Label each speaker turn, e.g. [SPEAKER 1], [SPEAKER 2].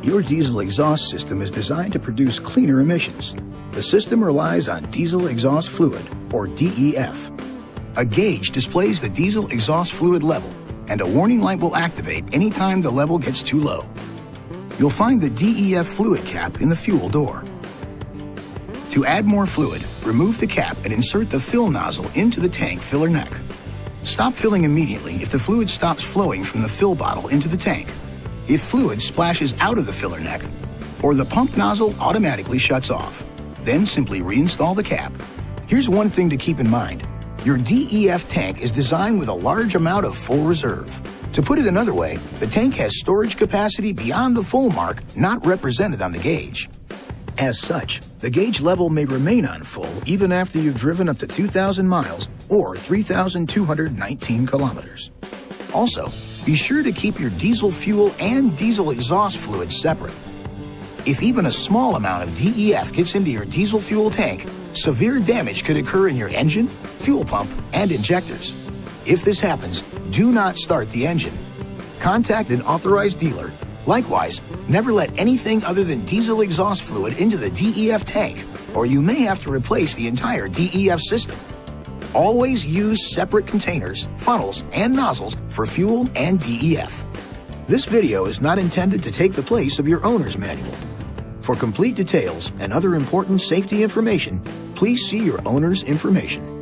[SPEAKER 1] Your diesel exhaust system is designed to produce cleaner emissions. The system relies on diesel exhaust fluid, or DEF. A gauge displays the diesel exhaust fluid level, and a warning light will activate anytime the level gets too low. You'll find the DEF fluid cap in the fuel door. To add more fluid, remove the cap and insert the fill nozzle into the tank filler neck. Stop filling immediately if the fluid stops flowing from the fill bottle into the tank. If fluid splashes out of the filler neck, or the pump nozzle automatically shuts off, then simply reinstall the cap. Here's one thing to keep in mind. Your DEF tank is designed with a large amount of full reserve. To put it another way, the tank has storage capacity beyond the full mark not represented on the gauge. As such, the gauge level may remain on full even after you've driven up to 2,000 miles or 3,219 kilometers. Also, be sure to keep your diesel fuel and diesel exhaust fluid separate. If even a small amount of DEF gets into your diesel fuel tank, severe damage could occur in your engine, fuel pump, and injectors. If this happens, do not start the engine. Contact an authorized dealer. Likewise, never let anything other than diesel exhaust fluid into the DEF tank, or you may have to replace the entire DEF system. Always use separate containers, funnels, and nozzles for fuel and DEF. This video is not intended to take the place of your owner's manual. For complete details and other important safety information, please see your owner's information.